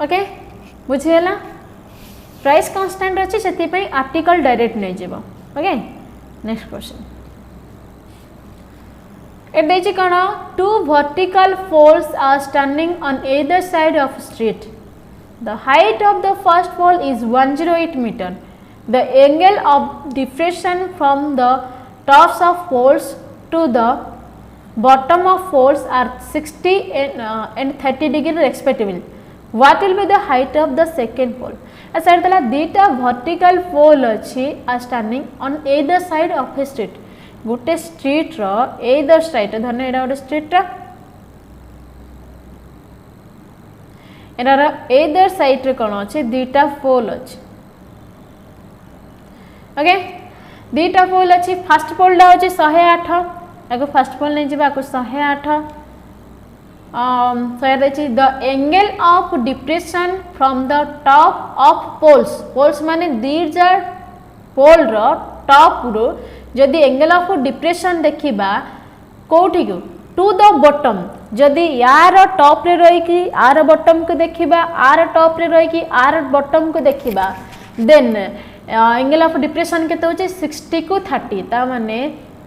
ओके बुझीगला प्राइस कांस्टेंट अच्छी से आर्टिकल डायरेक्ट नहीं जीव ओके नेक्स्ट क्वेश्चन इट देछि कौन 2 vertical poles are standing on either side of street. The height of the first pole is 108 meter. The angle of depression from the tops of poles to the bottom of poles are 60 and 30 degree respectively. What will be the height of the second pole? अच्छा तला 2टा vertical pole अच्छी are standing on either side of a street. गोटे street रो either side धरने एडा गोटे street रा एडार either side रे कौन अच्छे 2टा पोल अच्छे ओके 2टा पोल अच्छी फास्ट पोलटा अच्छे 108 या फास्ट पोल नहीं जावा 108 the angle of depression from the top of poles poles माने 2 पोल रो टॉप रो जदि एंगल ऑफ डिप्रेशन देखिबा कोठी को टू द बॉटम जदि यार टॉप रे रही कि आर बॉटम को देखिबा आर टॉप रे रही कि आर बॉटम को देखिबा देन एंगल ऑफ डिप्रेशन केते होचे 60 को 30 ता माने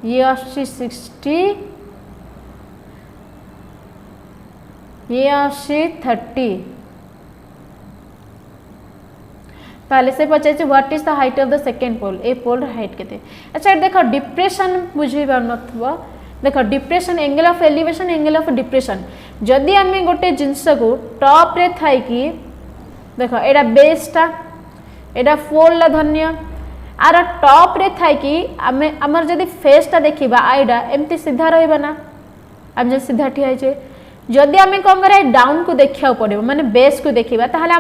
ये आसी 60 ये आसी 30 ताले से पचाचे what is the height of the second pole ए पोल हाइट केते अच्छा देखो डिप्रेशन बुझी बार नथबो देख depression angle of elevation angle of depression जदि आम गोटे जिनस को टॉप रे थाई कि देख एटा बेसटा एटा फोल्ड धन्य आर टॉप रे थाई कि आमे हमर जदी फेसटा देखिबा आईडा एमती सीधा रहइबा ना हम जे सीधा ठिया है जदि आम कौन कर डाउन को देखा पड़ो माने बेस को देखा ताहले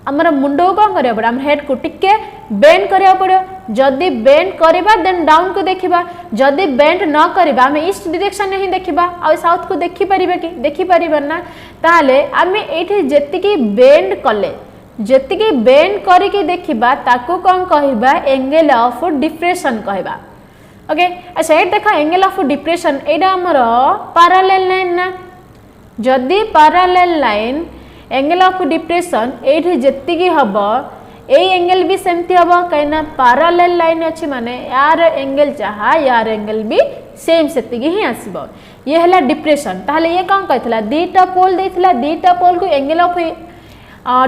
आमर मुंड को कौन करा पड़ो हेड को टिके बेंड करा पड़ो जदि बेंड करवा देन डाउन को देखा जदि बेंड न करवा आम ईस्ट डायरेक्शन ही देखा आ साउथ को देखि परिबा कि देखि परिबा ना ताहले आम एठी जेतिकी बेंड कले जेतिकी बेंड करिकी देखिबा ताको कौन कहबा एंगल ऑफ डिप्रेशन कहबा ओके अच्छा ये देखा एंगल ऑफ डिप्रेशन एटा हमर पैरेलल लाइन ना जदि parallel line angle of depression एठी जेतिकी हबो ए एंगल भी सेमती हबो कहिना पैरेलल लाइन अछि माने यार एंगल चाहा यार एंगल भी सेम सेतिकी ही आसीबो ये हला डिप्रेशन ताहले ये कौन कहथला दीटा पोल देथिला दीटा पोल को एंगल ऑफ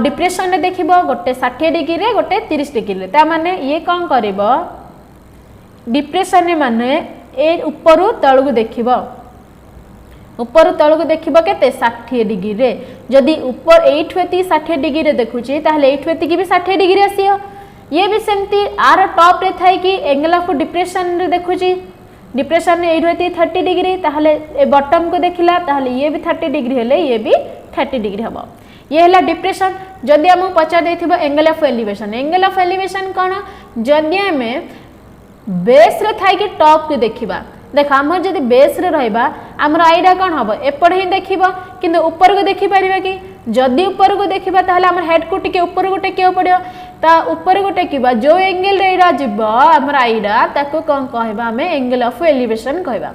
डिप्रेशन रे देखिबो गोटे 60 डिग्री रे गोटे 30 डिग्री रे ता माने ये कौन करबो डिप्रेशन माने ए ऊपर तल को देखिबो ऊपर तल को देखिबो केते 60 डिग्री रे जदि ऊपर 60 डिग्री रे देखुची ताहले 80 भी 60 डिग्री आसियो ये भी सेमती आर टॉप रे थाई कि एंगल ऑफ डिप्रेशन रे देखुची डिप्रेशन रे 30 डिग्री ताहले ए बॉटम को देखिला ताहले ये भी 30 डिग्री हेले ये भी 30 डिग्री हबो ये हला डिप्रेशन जदि हम पचार देथिबो एंगल ऑफ एलिवेशन कोन जदि हमें बेस रे थाई कि टॉप को देखिबा देख आम जदि बेस रे रहबा हमर आईडा कोन हबो एपड़ ही देखिबो किंतु ऊपर को देखि परिबा कि जदि ऊपर को देखिबा ताहले हमर हेड को टिके ऊपर को टेकियो पड़ियो ता ऊपर को टेकिबा जो एंगल रे एडा जिवो हमर आईडा ताको कोन कहबा हमें एंगल ऑफ एलिवेशन कहबा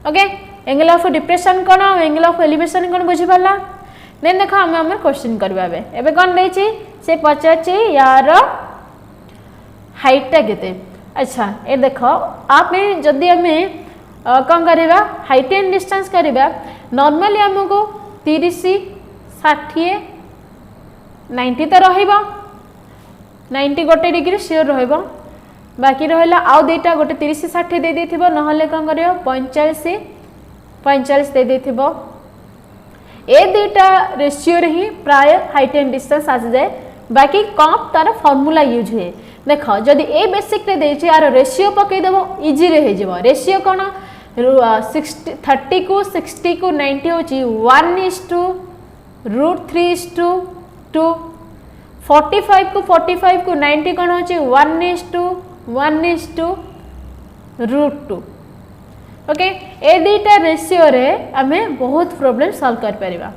ओके एंगल ऑफ डिप्रेशन कोन एंगल ऑफ एलिवेशन कोन बुझि पाला देन देखो हम क्वेश्चन करबा एबे कोन देछि से पचाछि यार हाइट केते अच्छा ये देखो आप जदि हमें कौन करवा हाइट एंड डिस्टेंस करवा नॉर्मली आमको 30 60 90 तो रहिबो 90 गोटे डिग्री श्योर रहिबो बाकी रहला आउ दुईटा गोटे 30 60 दे देथिबो नहले कौन करियो 45 दे देथिबो ए दुईटा रेशियो रे ही प्राय हाइट एंड डिस्टेंस आ जाए बाकी कॉप तार फार्मूला यूज हुए देख जदि ए बेसिक रे देछि यार रेशियो पकई देबो इजी रे हे जेबो रेशियो कोन 30 को 60 को 90 होची 1:√3:2 45 को 90 कोन होची 1:1:√2 ओके ए दुईटा रेशियो रे हमें बहुत प्रॉब्लम सॉल्व कर परिबा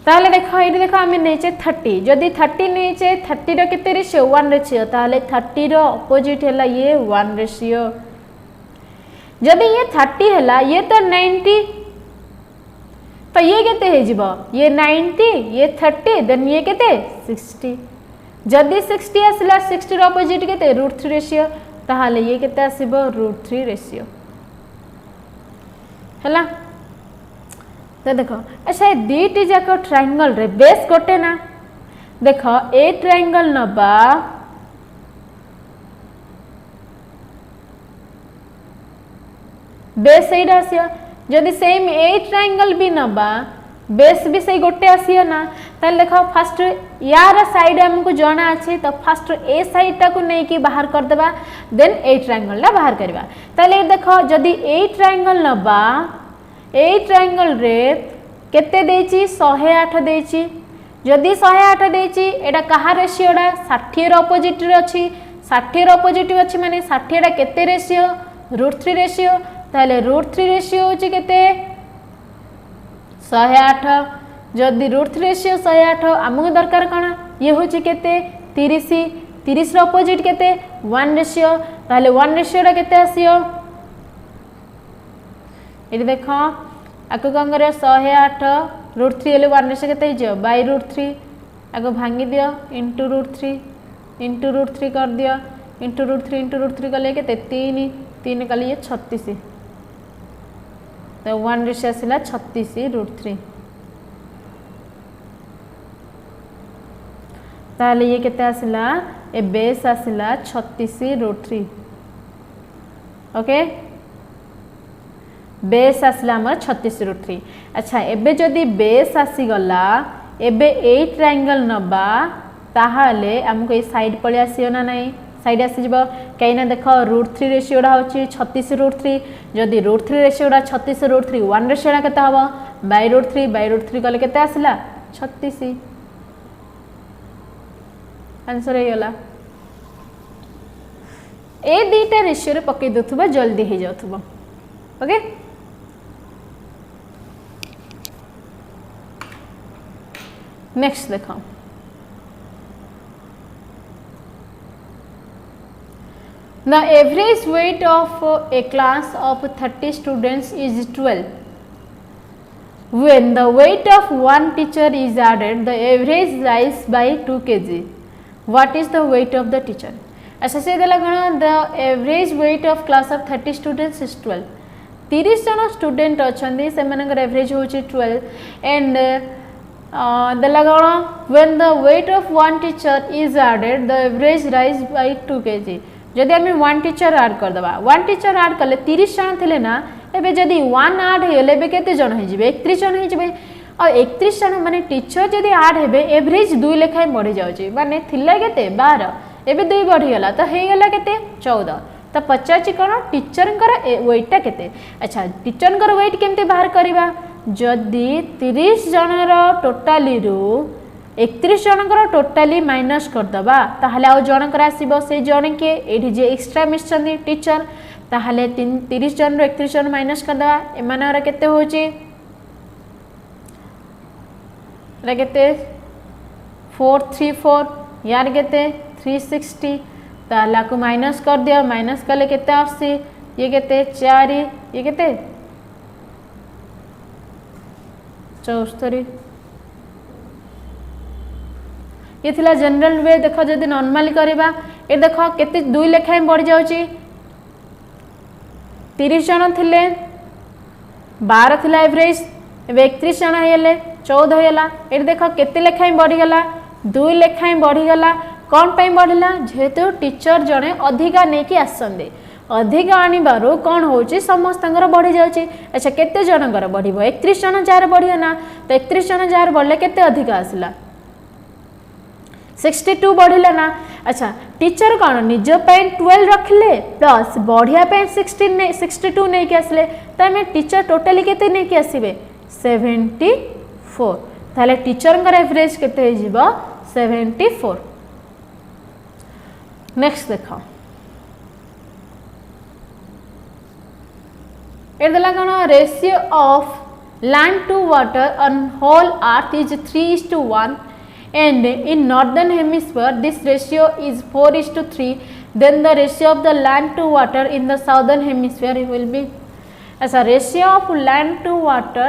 ताहले देखो ये देखो आम नहींचे 30 जदि 30 नहींचे 30 रो केते रेशियो 1 रेशियो ताहले 30 रो ऑपोजिट हैला ये 1 रेशियो जदि ये 30 हैला ये तो 90 तो ये केते हे जिवो ये 90 ये 30 देन ये केते 60 जदि 60 आसला 60 रो ऑपोजिट केते √3 रेशियो ताहले ये केते आसीबो √3 रेशियो हैला तो देखो अच्छा दीटी जाक ट्रायंगल रे बेस गोटे ना देखो ए ट्रायंगल नबा बेस एटा आसियो जदि सेम ए ट्रायंगल भी नबा बेस भी सही गोटे आसियो ना ताले देखो फर्स्ट यार साइड हमको जाना अछि तो फर्स्ट ए साइड टा को नै कि बाहर कर देबा देन ए ट्रायंगल ला बाहर करबा ताले देखो जदि ए ट्रायंगल नबा ए ट्रायंगल रे केते देछि 108 देछि जदि 108 देछि एटा कहा रेशियोडा 60 रो ऑपोजिट रे अछि 60 रो ऑपोजिट अछि माने 60 टा केते रेशियो √3 रेशियो ताले √3 रेशियो होछि केते 108 जदि √3 रेशियो 108 हमको दरकार कोन ये होछि केते 30 रो ऑपोजिट केते 1 रेशियो ताले 1 रेशियोडा केते आसियो ये देखो आको कौन कर 108 √3 हेले 1 रेशियो केते हिजो बाय √3 आको भांगी दियो *√3 कर दियो *√3 कले केते 3 कले ये 36 तो 1 रेशियो आसिला 36 √3 ताले ये केते आसिला ए बेस आसिला 36 √3 ओके बेस आसला हमर 36 √3 अच्छा एबे जदि बेस आसी गला एबे ए ट्रायंगल नबा ताहाले हमको ये साइड पळे आसीयो ना नाही साइड आसी जब कहीं देख √3 रेशियोटा हूँ 36/√3 जदि √3 रेशियोटा 36/√3 1 रेशियोटा केते हम /√3 कले केते आसला 36 आंसर हो गला ए दीटा रेशियो रे पकई दथुबा जल्दी हो जाथुबा ओके नेक्स्ट देखो The average weight of a class of 30 students is 12. When the weight of one teacher is added, the average rise by 2 kg. What is the weight of the teacher? ऐसा से देला कौन the average weight of class of 30 students is 12. 30 जन student अच्छे से average हूँ 12 and देला कौन when the weight of one teacher is added, the average rise by 2 kg. जदि आम 1 टीचर ऐड करदे 1 टीचर ऐड कले 30 जन थे ना एबे जदि 1 ऐड होले बे केते जन हो जिवे 31 जन हो जिवे और 31 जन माने टीचर जदि ऐड हेबे एवरेज 2 लेखाय बढ़ी जाउची माने थिला केते 12 एबे 2 बढ़ी गला तो हे गला केते 14 तो पचाची कोन टीचर कर वेटटा केते अच्छा टीचर कर वेट केमते बाहर करबा जदि 30 जनर टोटाली रु 31 जनकर टोटाली माइनस करदबा ताहले आ जनकर आसीबो से जन के एठी जे एक्स्ट्रा मिसचंदी टीचर ताहले 30 जन रो 31 जन माइनस करदबा एमानर केते होची रे केते 434 यार केते 360 ताला को माइनस कर दिया माइनस कले केते आसी ये केते 4 ये केते 74 ये थिला जनरल वे देख जदि नॉर्मली करबा ए देख केते 2 लेखाय बढ़ जाउची 30 जन थिले 12 थिला एवरेज एबे 31 जन हेले 14 हेला ए देख केते लेखाय बढ़ी गला 2 लेखाय बढ़ी गला कोन पई बढ़िला जेहेतु टीचर जने अधिका नेकी आसंदे अधिका आनिबारो कोन होची समस्तंगर बढ़ी जाउची अच्छा केते जनकर बढ़िबो 31 जन जार बढ़ियो ना तो 31 जन जार बढ़ले केते अधिका आसला 62 बढ़िला ना अच्छा टीचर कौन निज 12 रखले प्लस बढ़िया 62 नहीं के आसले तो टीचर टोटाली केते नहीं के आसीबे 74 ताले टीचर का एवरेज केते हिजिबो 74 नेक्स्ट देखो ए देला कौन ratio of land to water on whole earth is 3:1 and in northern hemisphere this ratio is 4:3 then the ratio of the land to water in the southern hemisphere will be as a ratio of land to water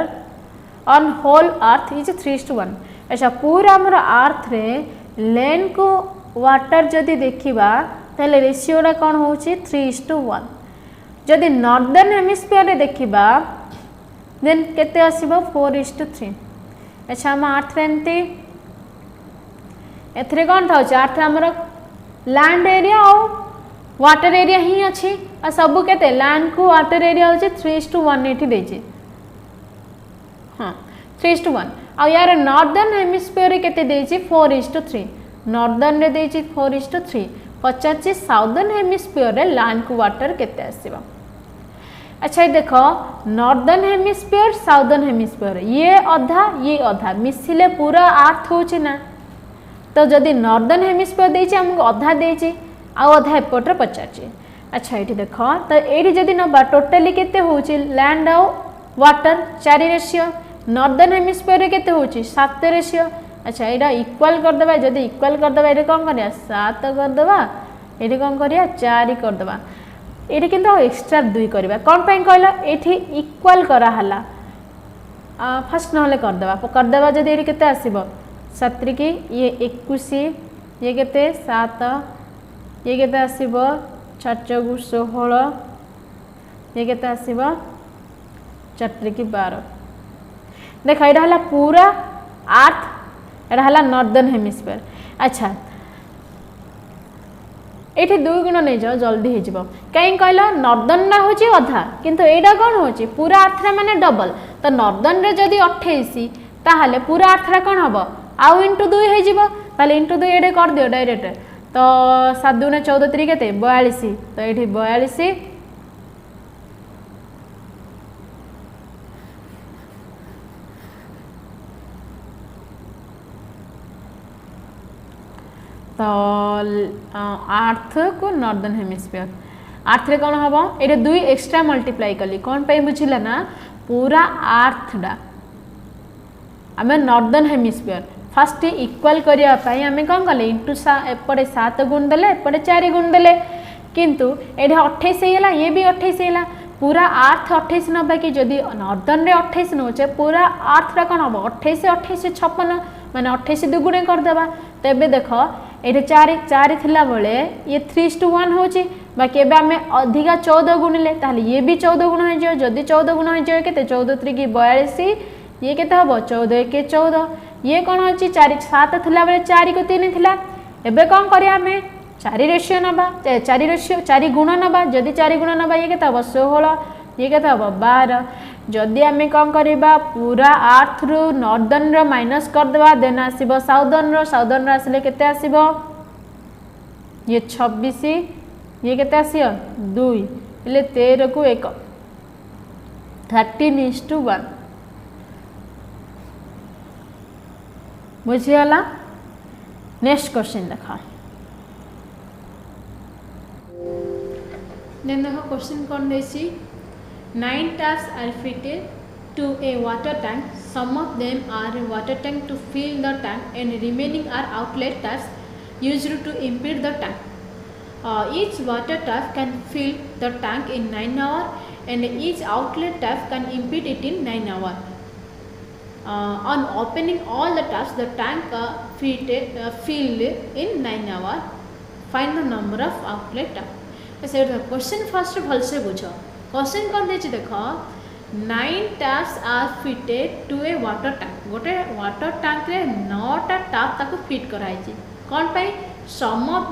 on whole earth is 3:1 अच्छा पूरा हमर अर्थ रे land को water जदि देखिबा ताले रेशियोटा कोन होची 3:1 जदि नॉर्दर्न हेमिस्फीयर रे देखिबा देन केते आसीबो 4:3 अच्छा हम अर्थ रे एंती एथरे कौन था अर्थ आमर लैंड एरिया और वाटर एरिया ही अच्छी आ सबू केते लैंड को वाटर एरिया होचे 3:1 एठी देछि हां 3:1 आ यार नॉर्दर्न हेमिस्फीयर रे केते देछि 4:3 नॉर्दर्न रे देछि 4:3 पचाची साउदर्न हेमिस्फीयर रे लैंड को वाटर केते आसीबा अच्छा ये देखो नॉर्दर्न हेमिस्फीयर साउदर्न हेमिस्फीयर ये अधा मिसिले पूरा अर्थ होछि ना तो जदि नॉर्दर्न हेमिस्फीयर देछि हमको अधा देछि आ अधा एपटर पचाछि अच्छा ये देख तो ये जदि नबा टोटाली केते होछि लैंड आ वाटर 4 रेशियो नॉर्दर्न हेमिस्फीयर रे केते होछि 7 रेशियो अच्छा एटा इक्वल कर देबा जदि इक्वल कर देबा एटा कोन करिया 7 कर देबा एटा कोन करिया 4 कर देबा एटा किंतु एक्स्ट्रा 2 करबा कोन पई कहला एठी इक्वल करा हला फर्स्ट नहले कर देबा जदि एठी केते आसीबो 7 की ये 21 ये केते 7 ये केते आसीबो 4 × 16 ये केते आसीबो 4 की 12 देख एटा हला पूरा अर्थ एटा हला नॉर्दर्न हेमिस्फीयर अच्छा एठी 2 गुण नै जाओ जल्दी हे जिवो काई कहला नॉर्दर्न ना होची अधा किंतु एटा कोन होची पूरा अर्थ रे माने डबल तो नॉर्दर्न रे जदी 28 ताहले पूरा अर्थरा कौन हम आउ इंटू 2 हो जीवो ताले इंटू 2 एडे कर दियो डायरेक्ट तो 7 दूने 14 3 केते 42 तो एठी 42 तो आर्थ को नॉर्दर्न हेमिस्फीयर आर्थ रे कौन हम ये 2 एक्स्ट्रा मल्टीप्लाई कली कौन पे बुझिला ना पूरा आर्थडा आम नॉर्दर्न हेमिस्फीयर फास्ट इक्वल करने आम कौन कले इंटू एपटे 7 गुण देले एपटे 4 गुण देले किंतु ये 28 होगा ये भी 28 होगा पूरा आर्थ 28 नबा कि जदि नॉर्दर्न रे 28 नौचे पूरा आर्थटा कौन हम 28 28 56 माने 28 दुगुणे करदेबा तेबे देख ये 4 थिला बेले ये 3:1 होची बाकी एबे आमे अधिका 14 गुणिले ताहले ये भी 14 गुण हो जदि 14 गुण हो केते 14 3 की 42 ये केते हबो 14 1 14 ये कौन अच्छी 4 7 थिला बेले 4 को 3 थिला एबे कौन करिया आमे 4 रेशियो नबा 4 गुण नबा जदि 4 गुण नबा ये केते हबो 16 ये केते हबो 12 जदि आमे कौन करिबा पूरा आर्थ रु नॉर्दर्न रो माइनस कर देबा देन आसीबो साउदर्न रो आसीले केते आसीबो ये 26 ये केते आसीयो 2 इले 13 को 1 13:1 बुझिगला नेक्स्ट क्वेश्चन देखा देन देखो क्वेश्चन कौन देसी 9 taps are fitted to a water tank. Some of them are a water tank to fill the tank and remaining are outlet taps used to impede the tank. Each water tap can fill the tank in 9 hours and each outlet tap can impede it in 9 hours. On opening all the taps, the tank filled in 9 hours. Find the number of outlet taps. So the question first भल से बुझो question कौन देछि देखो 9 taps are fitted to a water tank गोटे water tank रे 9टा tap ताको fit कराई छी कोन पई some of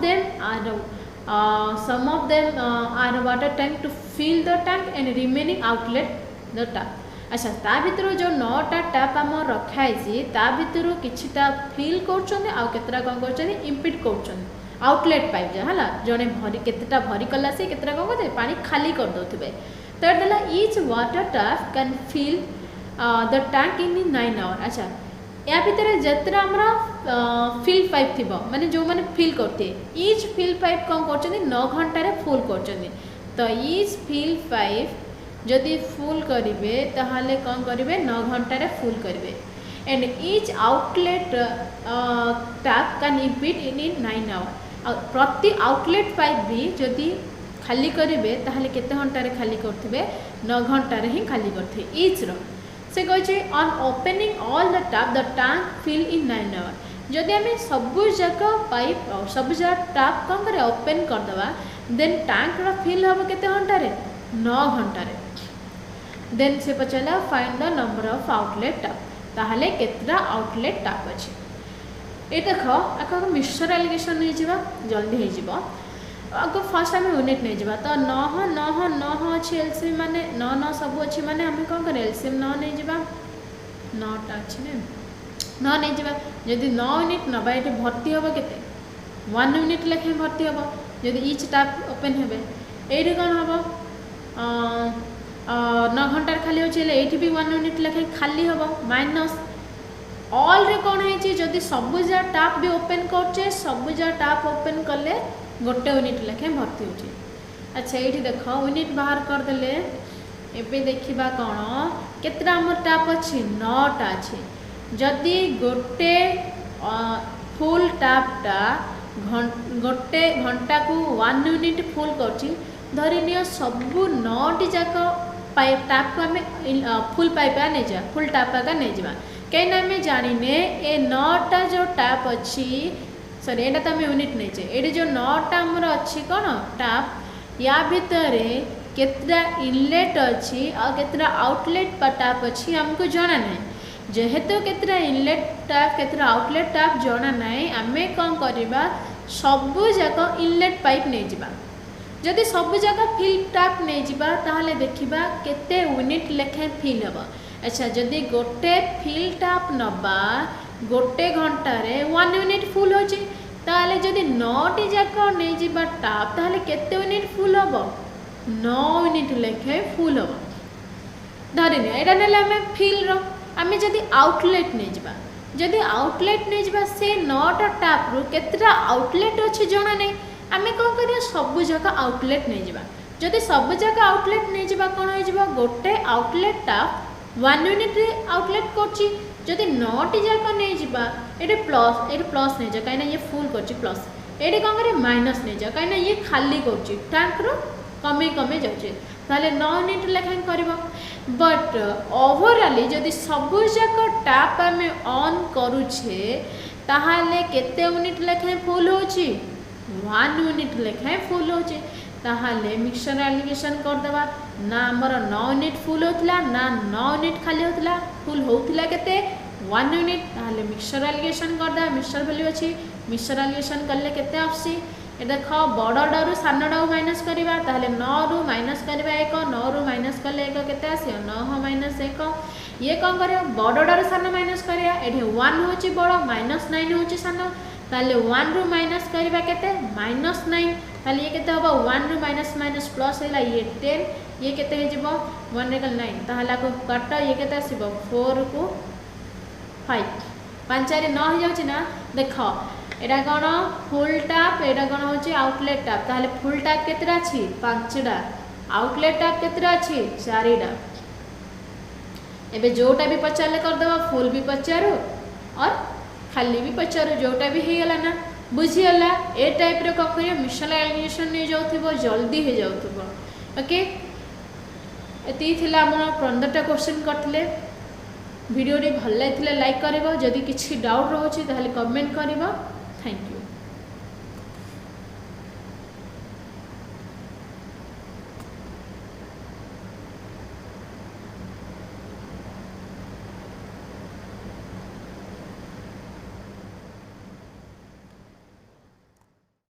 them are water tank to fill the tank and remaining outlet the tap अच्छा ता भितर जो 9टा टैप हम रखाई छी ता भितर किछिटा फिल करछन आ केतरा कोन करछन इंपिड करछन आउटलेट पाइप जा हला जने भरी केतेटा भरी कला से केतेटा कोन करते पानी खाली कर दोथिबे तो देला each water tap can fill the tank in 9 hour अच्छा या भितर जतरा हमरा फिल पाइप थिबो माने जो माने फिल करते ईच फिल पाइप कोन करछन 9 घंटा रे फुल करछन तो ईच फिल पाइप जदि फुल करिवे ताहाले कोन करिवे 9 घंटा रे फुल करिवे and each outlet tap can empty in 9 hour प्रति आउटलेट पाइप भी जदि खाली करेंगे ताहले केते घंटा रे खाली करथिबे 9 घंटा रे ही खाली करथे ईच रो से कहै on opening all the tank fill in 9 hour जदि आमे सब जगह पाइप सब जगह टैप कोन करे ओपन कर दवा देन टैंक रो फिल होबो केते घंटा रे 9 घंटा रे देन से पचला find the number of outlet tap ताहले केतरा आउटलेट टैप अछि ये देख आको मिक्सचर एलिगेशन नहीं जीवा जल्दी हो जीवा आको फर्स्ट आम यूनिट नहीं जीवा तो 9 9 9 अच्छी एलसीएम माने 9 9 सब अच्छी माने आम कौन कर एलसीएम 9 नहीं जीवा 9टा अच्छी ने 9 नहीं जीवा जदि 9 यूनिट नबा ये भर्ती हम केते 1 यूनिट लेखे भर्ती हम जदि ईच टैप ओपन हेबे एठी कौन हम 9 घंटा खाली होची एठी भी 1 यूनिट लेखे खाली हम माइनस ऑल रे कौन है जदि सबुजा टैप भी ओपन करचे सबुजा टैप ओपन कले गोटे यूनिट लेखे भर्ती होची अच्छा ये देख यूनिट बाहर कर देले एबे देखिबा कौन केतरा हमर टैप अछि 9टा अछि जदि गोटे फुल टैपटा गोटे घंटा को 1 यूनिट फुल करची धरि नियो सबु 9टी जाक पाइप टैप को हमें फुल पाइप का नहीं जा फुल टैप का नहीं जा कहीं आम जाने ए 9टा जो टैप अच्छी सॉरी एटा तो आम यूनिट नहीं चाहिए ये जो 9टा आमर अच्छी कौन टैप या भितर केतरा इनलेट अच्छी और केतरा आउटलेट टैप अच्छी हमको जाना नहीं जेहेतु केतरा इनलेट टैप केतरा आउटलेट टैप जाना नहीं आम कौन करवा सबू जाक इनलेट पाइप नहीं जा जदि सबू जाक फिल टैप नहीं जा ताहले देखिबा केते यूनिट लेखे फिल हम अच्छा जदि गोटे फिल टैप नबा गोटे घंटार 1 यूनिट फुल होची ताले जदि 9टी जाक नहीं जिबा टैप ताले केते यूनिट फुल हबो 9 यूनिट लेखे फुल हबो धरिने एटा नेले हमें फिल रो आमे जदि आउटलेट नहीं जिबा जदि आउटलेट नहीं जिबा से 9टा टैप रु केतेटा आउटलेट अछि जणा नहीं आमे कोन करिया सब जाक आउटलेट नहीं जिबा जदि सब जाक आउटलेट नहीं जिबा कोन होई जिबा गोटे आउटलेट टैप 1 यूनिट रे आउटलेट करची जदि 9टी जाक नहीं जिबा एटे प्लस नहीं जा काइना ये फुल करची प्लस एटे कोन करे माइनस नहीं जा काइना ये खाली करची टैंक रो कमे जाउची ताले 9 यूनिट लेखा करबो बट ओवरऑली जदि सब जाक टैप आमे ऑन करूछे ताहाले केते यूनिट लेखा फुल होची 1 यूनिट लेखा फुल होची ताहाले मिक्सचर एलिगेशन कर देबा ना हमर 9 यूनिट फुल होतला ना 9 यूनिट खाली होतला फुल होतला केते 1 यूनिट ताहाले मिक्सचर एलिगेशन कर दे मिक्सचर वैल्यू अछि मिक्सचर एलिगेशन करले केते आसी ए देखो बडडा रु सानडा माइनस करबा ताहाले 9 रु माइनस करबा 1 9 रु माइनस करले 1 केते आसी 9 माइनस 1 ये कोन करे बडडा रु सान माइनस करिया एठी 1 होची बड माइनस 9 होची सान ताले 1 रु माइनस करबा केते माइनस 9 ताले ये केते होबा 1 रु माइनस माइनस प्लस हैला ये 10 ये केते हे जिवो 1 रे 9 ताहला को काट ये केते आसीबो 4 को 5 5 रे 9 हो जाउची ना देखो एटा कोन फुल टैप एटा कोन होची आउटलेट टैप ताहले फुल टैप केतेरा अछि 5टा आउटलेट टैप केतेरा अछि 4टा एबे जोटा भी पचारले कर देबा फुल भी पचारो और खाली भी पचारो जोटा भी हे गेला ना बुझीगला ए टाइप रे कम करिया मिक्सचर एलिगेशन नहीं जाउथिबो जल्दी हे जाउथिबो ओके एती थिला हमर 15टा क्वेश्चन करथिले वीडियो रे भल लागिथिले लाइक करबो जदी किछि डाउट रहउछि ताहले कमेंट करबो थैंक यू।